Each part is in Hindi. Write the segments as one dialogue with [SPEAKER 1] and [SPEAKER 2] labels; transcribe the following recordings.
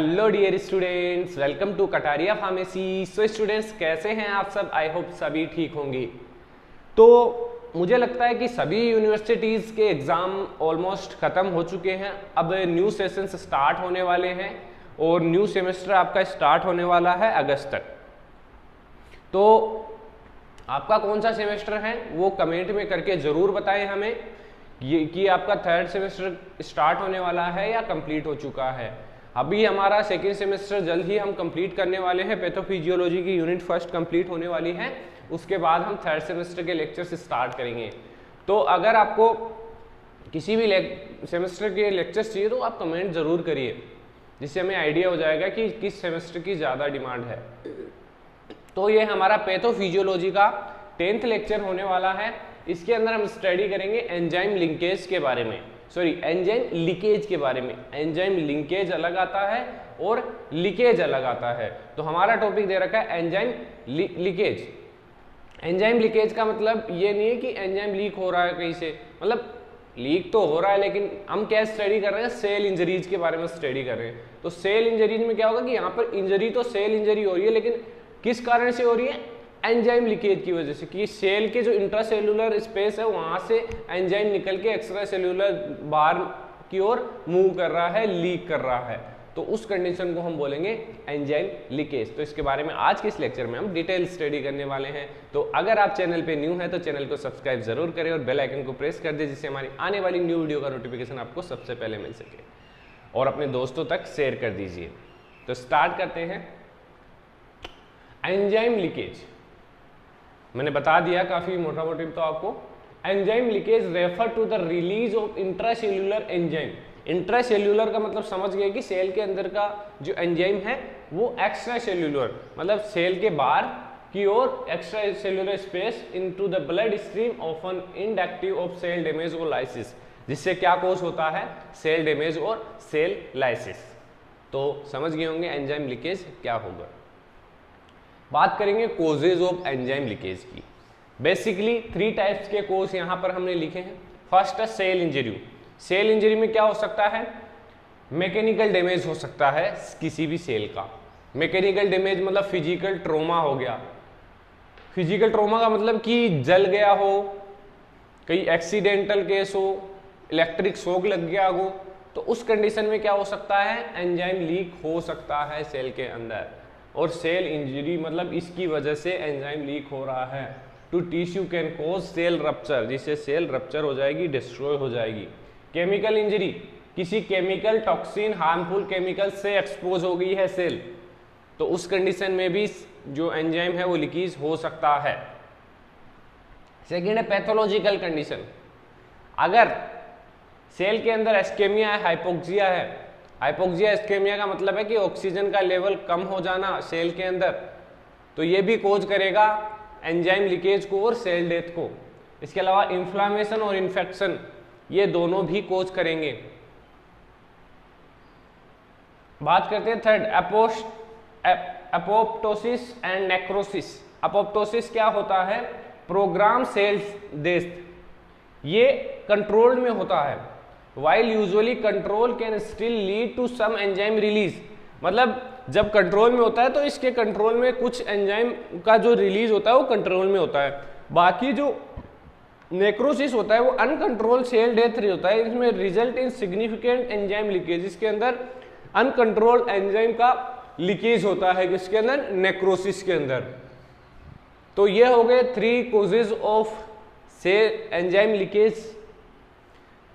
[SPEAKER 1] Hello dear students, welcome to Kataria pharmacy. So students, कैसे हैं आप सब? आई होप सभी ठीक होंगे। तो मुझे लगता है कि सभी यूनिवर्सिटीज़ के एग्ज़ाम ऑलमोस्ट ख़त्म हो चुके हैं। अब न्यू सेशंस स्टार्ट होने वाले हैं और न्यू सेमेस्टर आपका स्टार्ट होने वाला है अगस्त तक। तो आपका कौन सा सेमेस्टर है वो कमेंट में करके ज़रूर बताएं हमें ये कि आपका थर्ड सेमेस्टर स्टार्ट होने वाला है या कंप्लीट हो चुका है। अभी हमारा सेकेंड सेमेस्टर जल्द ही हम कंप्लीट करने वाले हैं। पैथोफिजियोलॉजी की यूनिट फर्स्ट कंप्लीट होने वाली है, उसके बाद हम थर्ड सेमेस्टर के लेक्चर्स स्टार्ट करेंगे। तो अगर आपको किसी भी सेमेस्टर के लेक्चर्स चाहिए तो आप कमेंट ज़रूर करिए, जिससे हमें आइडिया हो जाएगा कि किस सेमेस्टर की ज़्यादा डिमांड है। तो ये हमारा पैथोफिजियोलॉजी का 10th लेक्चर होने वाला है। इसके अंदर हम स्टडी करेंगे एंजाइम लिंकेज के बारे में, एंजाइम लीकेज के बारे में। एंजाइम लिंकेज अलग आता है और लीकेज अलग आता है। तो हमारा टॉपिक दे रखा है एंजाइम लीकेज। एंजाइम लीकेज का मतलब ये नहीं है कि एंजाइम लीक हो रहा है कहीं से, मतलब लीक तो हो रहा है, लेकिन हम क्या स्टडी कर रहे हैं? सेल इंजरीज के बारे में स्टडी कर रहे हैं। तो सेल इंजरीज में क्या होगा कि यहाँ पर इंजरी तो सेल इंजरी हो रही है, लेकिन किस कारण से हो रही है? एंजाइम लीकेज की वजह से, कि सेल के जो इंट्रासेल्यूलर स्पेस है वहां से एंजाइम निकल के एक्स्ट्रा सेल्यूलर बाहर की ओर मूव कर रहा है, लीक कर रहा है। तो उस कंडीशन को हम बोलेंगे एंजाइम लीकेज। तो इसके बारे में आज के इस लेक्चर में हम डिटेल स्टडी करने वाले हैं। तो अगर आप चैनल पे न्यू हैं तो चैनल को सब्सक्राइब जरूर करें और बेल आइकन को प्रेस कर दें, जिससे हमारी आने वाली न्यू वीडियो का नोटिफिकेशन आपको सबसे पहले मिल सके, और अपने दोस्तों तक शेयर कर दीजिए। तो स्टार्ट करते हैं। एंजाइम लीकेज मैंने बता दिया काफी मोटा मोटिव तो आपको। Enzyme leakage refer to the release of intracellular enzyme. Intracellular का मतलब समझ गए कि सेल के अंदर का जो एंजाइम है वो एक्स्ट्रा सेल्यूलर, मतलब सेल के बाहर की ओर extra cellular space into the blood stream often inductive of cell damage और लाइसिस। जिससे क्या कोज होता है? सेल डैमेज और सेल लाइसिस। तो समझ गए होंगे एंजाइम लीकेज क्या होगा। बात करेंगे कोजेज ऑफ एंजाइम लीकेज की। बेसिकली 3 टाइप्स के कोज यहाँ पर हमने लिखे हैं। फर्स्ट है सेल इंजरी। सेल इंजरी में क्या हो सकता है? मैकेनिकल डैमेज हो सकता है किसी भी सेल का। मैकेनिकल डैमेज मतलब फिजिकल ट्रोमा हो गया। फिजिकल ट्रोमा का मतलब कि जल गया हो, कहीं एक्सीडेंटल केस हो, इलेक्ट्रिक शॉक लग गया हो, तो उस कंडीशन में क्या हो सकता है? एंजाइम लीक हो सकता है सेल के अंदर। और सेल इंजरी मतलब इसकी वजह से एंजाइम लीक हो रहा है। To tissue can cause cell rupture, जिससे सेल रप्चर हो जाएगी, डिस्ट्रॉय हो जाएगी। केमिकल इंजरी, किसी केमिकल टॉक्सिन हार्मफुल केमिकल से एक्सपोज हो गई है सेल, तो उस कंडीशन में भी जो एंजाइम है वो लीकेज हो सकता है। सेकेंड है पैथोलॉजिकल कंडीशन। अगर सेल के अंदर एस्केमिया है, हाइपोक्सिया है। हाइपोक्सिया एस्केमिया का मतलब है कि ऑक्सीजन का लेवल कम हो जाना सेल के अंदर, तो ये भी कोज करेगा एंजाइम लीकेज को और सेल डेथ को। इसके अलावा इन्फ्लामेशन और इन्फेक्शन, ये दोनों भी कोज करेंगे। बात करते हैं third, apoptosis and necrosis. Apoptosis क्या होता है? Program cell death. ये कंट्रोल्ड में होता है। While usually control can still lead to some enzyme release, मतलब जब कंट्रोल में होता है तो इसके कंट्रोल में कुछ एंजाइम का जो रिलीज होता है वो कंट्रोल में होता है। बाकी जो नेक्रोसिस होता है वो अनकंट्रोल सेल डेथ होता है। इसमें result in significant enzyme leakage. इसके अंदर अनकंट्रोल्ड एंजाइम का लीकेज होता है, किसके अंदर? नेक्रोसिस के अंदर। तो ये हो गए 3 causes of cell enzyme leakage.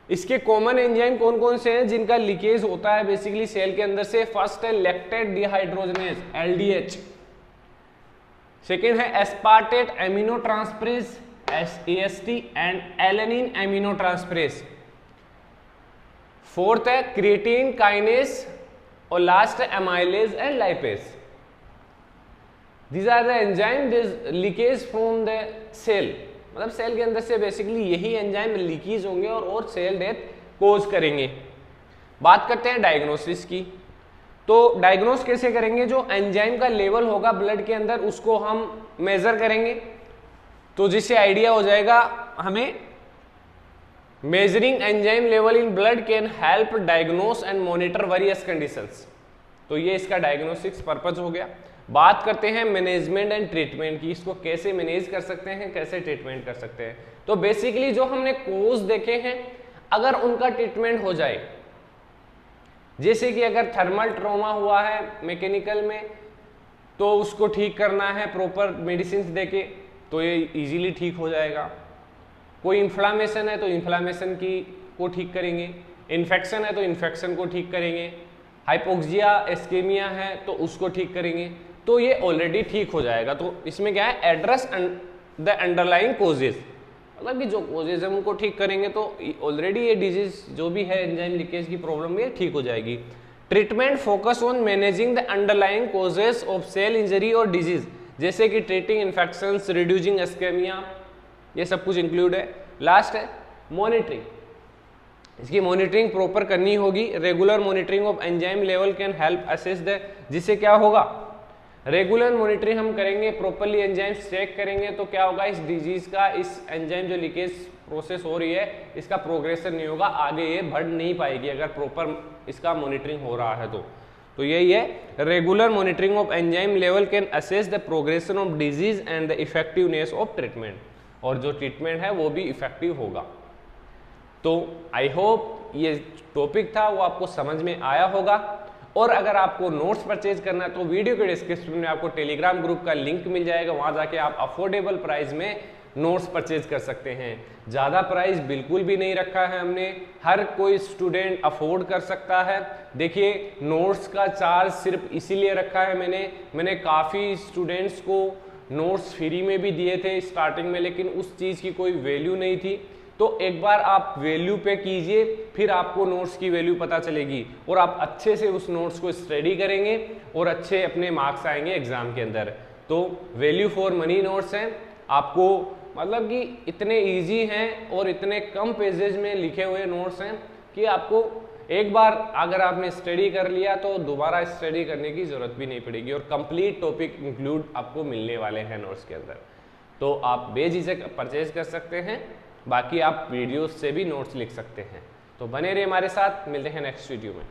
[SPEAKER 1] इसके कॉमन एंजाइम कौन कौन से हैं जिनका लीकेज होता है बेसिकली सेल के अंदर से? फर्स्ट है लैक्टेट डिहाइड्रोजनेज, LDH। सेकेंड है aspartate amino transferase, AST and alanine amino transferase. Fourth है क्रिएटिन काइनेज, और लास्ट है amylase and lipase. These are the enzyme leakage from the cell, मतलब सेल के अंदर से बेसिकली यही एंजाइम लीकेज होंगे और सेल डेथ कोज करेंगे। बात करते हैं डायग्नोसिस की। तो डायग्नोस कैसे करेंगे? जो एंजाइम का लेवल होगा ब्लड के अंदर उसको हम मेजर करेंगे, तो जिससे आइडिया हो जाएगा हमें। Measuring enzyme level in blood can help diagnose and monitor various conditions. तो ये इसका डायग्नोस्टिक्स पर्पज हो गया। बात करते हैं मैनेजमेंट एंड ट्रीटमेंट की, इसको कैसे मैनेज कर सकते हैं, कैसे ट्रीटमेंट कर सकते हैं। तो बेसिकली जो हमने कोज देखे हैं, अगर उनका ट्रीटमेंट हो जाए, जैसे कि अगर थर्मल ट्रॉमा हुआ है मैकेनिकल में, तो उसको ठीक करना है प्रॉपर मेडिसिन देके, तो ये इजीली ठीक हो जाएगा। कोई इन्फ्लामेशन है तो इन्फ्लामेशन की को ठीक करेंगे, इन्फेक्शन है तो इन्फेक्शन को ठीक करेंगे, हाइपोक्सिया एस्केमिया है तो उसको ठीक करेंगे, तो ये ऑलरेडी ठीक हो जाएगा। तो इसमें क्या है, एड्रेस द अंडरलाइंग कोजेस, मतलब कि जो कोजेज है उनको ठीक करेंगे तो ऑलरेडी ये डिजीज जो भी है एंजाइम लीकेज की प्रॉब्लम ये ठीक हो जाएगी। Treatment focus on managing the underlying causes of cell injury और डिजीज, जैसे कि ट्रीटिंग इन्फेक्शंस, रिड्यूसिंग एस्केमिया, ये सब कुछ इंक्लूड है। लास्ट है मॉनिटरिंग, इसकी मॉनिटरिंग प्रॉपर करनी होगी। Regular monitoring of enzyme level can help assess the, जिससे क्या होगा, रेगुलर मॉनिटरिंग हम करेंगे, प्रॉपरली एंजाइम्स चेक करेंगे, तो क्या होगा, इस डिजीज का, इस एंजाइम जो लीकेज प्रोसेस हो रही है इसका प्रोग्रेशन नहीं होगा, आगे ये बढ़ नहीं पाएगी अगर प्रॉपर इसका मॉनिटरिंग हो रहा है तो यही है, regular monitoring of enzyme level can assess the progression of disease and the effectiveness of treatment, और जो ट्रीटमेंट है वो भी इफेक्टिव होगा। तो आई होप ये टॉपिक था वो आपको समझ में आया होगा। और अगर आपको नोट्स परचेज करना है तो वीडियो के डिस्क्रिप्शन में आपको टेलीग्राम ग्रुप का लिंक मिल जाएगा, वहां जाके आप अफोर्डेबल प्राइस में नोट्स परचेज कर सकते हैं। ज़्यादा प्राइस बिल्कुल भी नहीं रखा है हमने, हर कोई स्टूडेंट अफोर्ड कर सकता है। देखिए नोट्स का चार्ज सिर्फ इसीलिए रखा है मैंने काफ़ी स्टूडेंट्स को नोट्स फ्री में भी दिए थे स्टार्टिंग में, लेकिन उस चीज़ की कोई वैल्यू नहीं थी। तो एक बार आप वैल्यू पे कीजिए, फिर आपको नोट्स की वैल्यू पता चलेगी और आप अच्छे से उस नोट्स को स्टडी करेंगे और अच्छे अपने मार्क्स आएंगे एग्जाम के अंदर। तो वैल्यू फॉर मनी नोट्स हैं, आपको मतलब कि इतने इजी हैं और इतने कम पेजेज में लिखे हुए नोट्स हैं कि आपको एक बार अगर आपने स्टडी कर लिया तो दोबारा स्टडी करने की जरूरत भी नहीं पड़ेगी, और कंप्लीट टॉपिक इंक्लूड आपको मिलने वाले हैं नोट्स के अंदर। तो आप बेझिझक परचेज कर सकते हैं, बाकी आप वीडियोस से भी नोट्स लिख सकते हैं। तो बने रहिए हमारे साथ, मिलते हैं नेक्स्ट वीडियो में।